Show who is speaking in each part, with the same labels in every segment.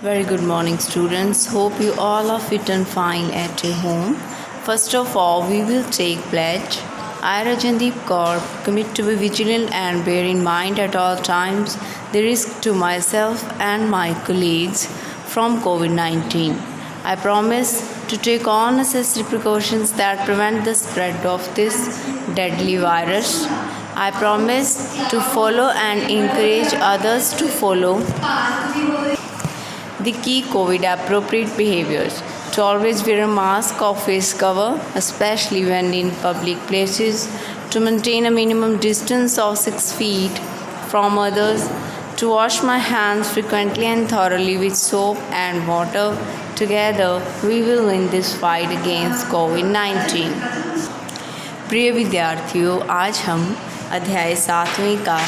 Speaker 1: Very good morning, students. Hope you all are fit and fine at your home. First of all, we will take pledge. I, Rajandeep Kaur, commit to be vigilant and bear in mind at all times the risk to myself and my colleagues from COVID-19. I promise to take all necessary precautions that prevent the spread of this deadly virus. I promise to follow and encourage others to follow the key COVID appropriate behaviors: to always wear a mask or face cover, especially when in public places, to maintain a minimum distance of 6 feet from others, to wash my hands frequently and thoroughly with soap and water. Together, we will win this fight against COVID-19. प्रिय विद्यार्थियों, आज हम अध्याय 7वें का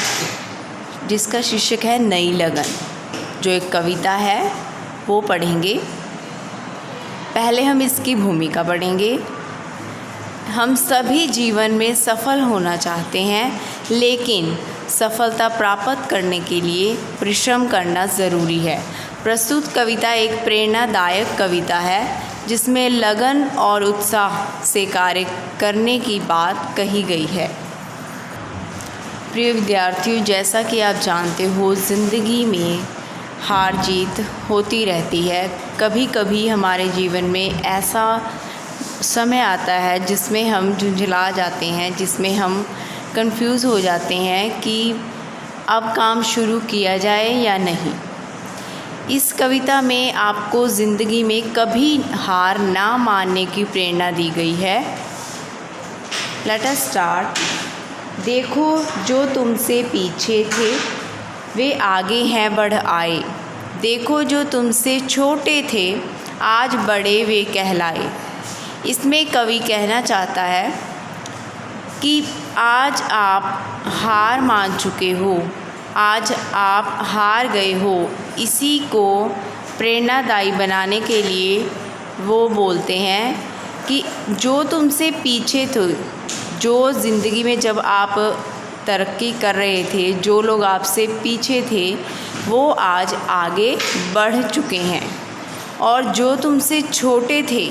Speaker 1: जिसका शीर्षक है नई लगन, जो एक कविता है, वो पढ़ेंगे। पहले हम इसकी भूमिका पढ़ेंगे। हम सभी जीवन में सफल होना चाहते हैं, लेकिन सफलता प्राप्त करने के लिए परिश्रम करना ज़रूरी है। प्रस्तुत कविता एक प्रेरणादायक कविता है, जिसमें लगन और उत्साह से कार्य करने की बात कही गई है। प्रिय विद्यार्थियों, जैसा कि आप जानते हो, ज़िंदगी में हार जीत होती रहती है। कभी कभी हमारे जीवन में ऐसा समय आता है जिसमें हम झुंझला जाते हैं, जिसमें हम कंफ्यूज हो जाते हैं कि अब काम शुरू किया जाए या नहीं। इस कविता में आपको ज़िंदगी में कभी हार ना मानने की प्रेरणा दी गई है। Let us start. देखो जो तुमसे पीछे थे वे आगे हैं बढ़ आए, देखो जो तुमसे छोटे थे आज बड़े वे कहलाए। इसमें कवि कहना चाहता है कि आज आप हार मान चुके हो, आज आप हार गए हो। इसी को प्रेरणादायी बनाने के लिए वो बोलते हैं कि जो तुमसे पीछे थे, जो ज़िंदगी में जब आप तरक्की कर रहे थे, जो लोग आपसे पीछे थे, वो आज आगे बढ़ चुके हैं, और जो तुमसे छोटे थे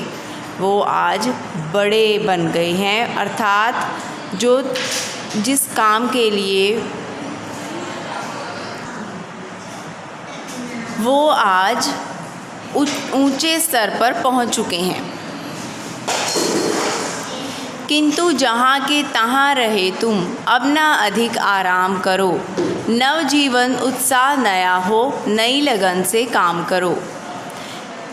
Speaker 1: वो आज बड़े बन गए हैं। अर्थात जो जिस काम के लिए वो आज ऊंचे स्तर पर पहुंच चुके हैं। किंतु जहाँ के तहाँ रहे तुम, अब ना अधिक आराम करो। नवजीवन उत्साह नया हो, नई लगन से काम करो।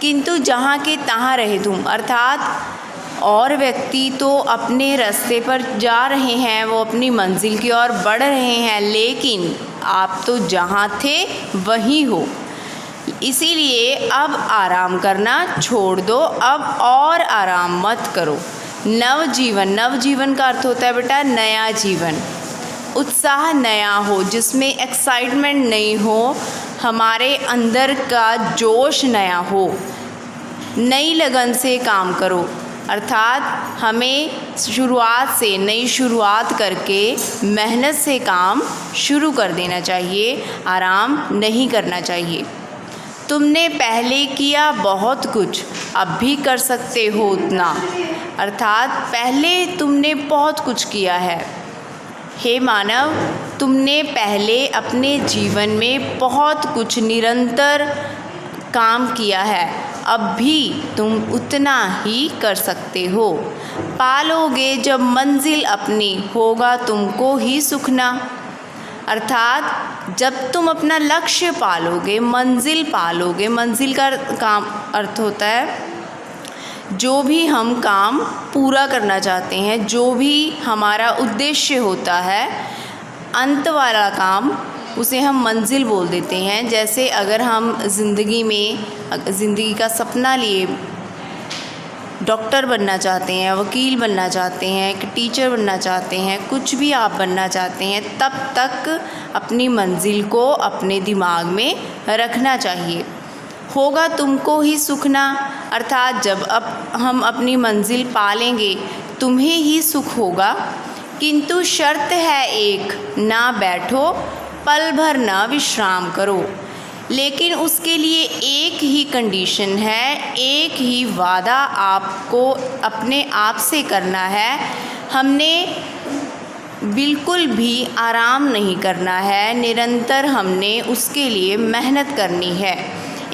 Speaker 1: किंतु जहाँ के तहाँ रहे तुम, अर्थात और व्यक्ति तो अपने रास्ते पर जा रहे हैं, वो अपनी मंजिल की ओर बढ़ रहे हैं, लेकिन आप तो जहाँ थे वहीं हो। इसीलिए अब आराम करना छोड़ दो, अब और आराम मत करो। नवजीवन, नवजीवन का अर्थ होता है बेटा नया जीवन। उत्साह नया हो, जिसमें एक्साइटमेंट नहीं हो, हमारे अंदर का जोश नया हो। नई लगन से काम करो, अर्थात हमें शुरुआत से नई शुरुआत करके मेहनत से काम शुरू कर देना चाहिए, आराम नहीं करना चाहिए। तुमने पहले किया बहुत कुछ, अब भी कर सकते हो उतना। अर्थात पहले तुमने बहुत कुछ किया है। हे मानव, तुमने पहले अपने जीवन में बहुत कुछ निरंतर काम किया है, अब भी तुम उतना ही कर सकते हो। पालोगे जब मंजिल अपनी, होगा तुमको ही सुखना। अर्थात जब तुम अपना लक्ष्य पालोगे, मंजिल पालोगे, मंजिल का काम अर्थ होता है जो भी हम काम पूरा करना चाहते हैं, जो भी हमारा उद्देश्य होता है, अंत वाला काम, उसे हम मंजिल बोल देते हैं। जैसे अगर हम ज़िंदगी का सपना लिए डॉक्टर बनना चाहते हैं, वकील बनना चाहते हैं, एक टीचर बनना चाहते हैं, कुछ भी आप बनना चाहते हैं, तब तक अपनी मंजिल को अपने दिमाग में रखना चाहिए। होगा तुमको ही सुखना, अर्थात जब अब हम अपनी मंजिल पालेंगे तुम्हें ही सुख होगा। किंतु शर्त है एक, ना बैठो पल भर ना विश्राम करो। लेकिन उसके लिए एक ही कंडीशन है, एक ही वादा आपको अपने आप से करना है। हमने बिल्कुल भी आराम नहीं करना है, निरंतर हमने उसके लिए मेहनत करनी है।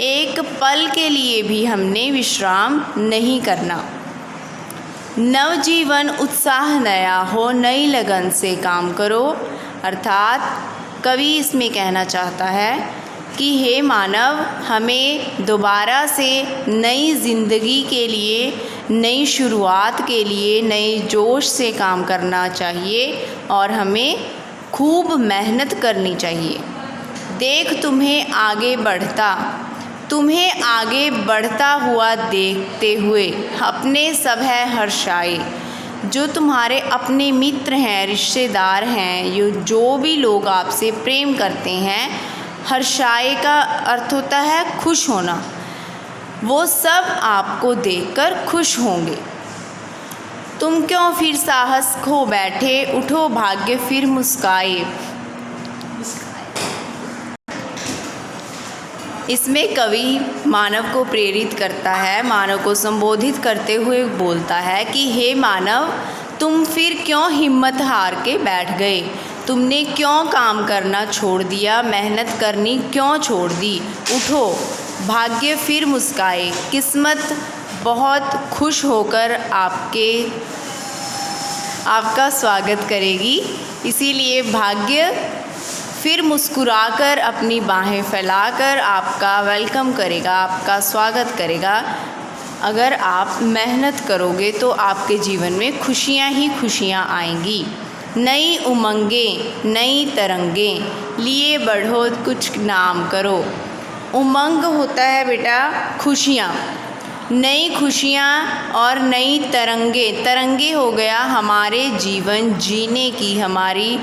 Speaker 1: एक पल के लिए भी हमने विश्राम नहीं करना। नवजीवन उत्साह नया हो, नई लगन से काम करो। अर्थात कवि इसमें कहना चाहता है कि हे मानव, हमें दोबारा से नई ज़िंदगी के लिए, नई शुरुआत के लिए नए जोश से काम करना चाहिए और हमें खूब मेहनत करनी चाहिए। देख तुम्हें आगे बढ़ता हुआ देखते हुए अपने सब है हर्षाए। जो तुम्हारे अपने मित्र हैं, रिश्तेदार हैं, जो भी लोग आपसे प्रेम करते हैं, हर्षाए का अर्थ होता है खुश होना, वो सब आपको देखकर खुश होंगे। तुम क्यों फिर साहस खो बैठे, उठो भाग्य फिर मुस्काए। इसमें कवि मानव को प्रेरित करता है, मानव को संबोधित करते हुए बोलता है कि हे मानव, तुम फिर क्यों हिम्मत हार के बैठ गए, तुमने क्यों काम करना छोड़ दिया, मेहनत करनी क्यों छोड़ दी। उठो, भाग्य फिर मुस्काए, किस्मत बहुत खुश होकर आपका स्वागत करेगी। इसीलिए भाग्य फिर मुस्कुराकर अपनी बाहें फैलाकर आपका वेलकम करेगा, आपका स्वागत करेगा। अगर आप मेहनत करोगे तो आपके जीवन में खुशियाँ ही खुशियाँ आएंगी। नई उमंगें, नई तरंगें लिए बढ़ो, कुछ नाम करो। उमंग होता है बेटा खुशियाँ, नई खुशियाँ और नई तरंगे हो गया हमारे जीवन जीने की, हमारी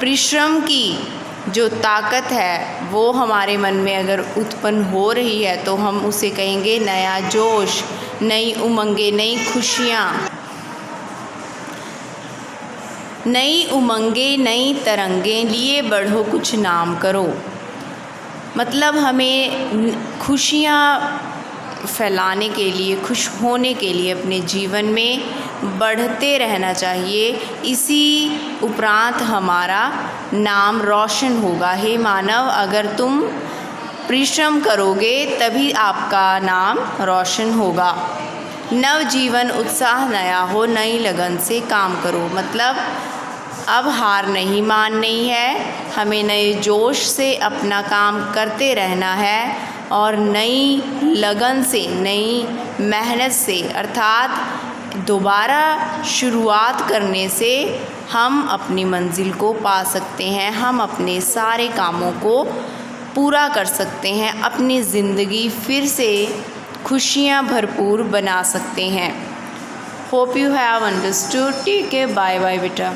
Speaker 1: परिश्रम की जो ताकत है वो हमारे मन में अगर उत्पन्न हो रही है तो हम उसे कहेंगे नया जोश, नई उमंगें, नई खुशियाँ। नई उमंगें, नई तरंगें लिए बढ़ो, कुछ नाम करो। मतलब हमें खुशियाँ फैलाने के लिए, खुश होने के लिए अपने जीवन में बढ़ते रहना चाहिए। इसी उपरांत हमारा नाम रोशन होगा। हे मानव, अगर तुम परिश्रम करोगे तभी आपका नाम रोशन होगा। नवजीवन उत्साह नया हो, नई लगन से काम करो। मतलब अब हार नहीं माननी है, हमें नए जोश से अपना काम करते रहना है और नई लगन से, नई मेहनत से, अर्थात दोबारा शुरुआत करने से हम अपनी मंजिल को पा सकते हैं, हम अपने सारे कामों को पूरा कर सकते हैं, अपनी ज़िंदगी फिर से खुशियाँ भरपूर बना सकते हैं। Hope you have understood. Take care, bye bye बेटा।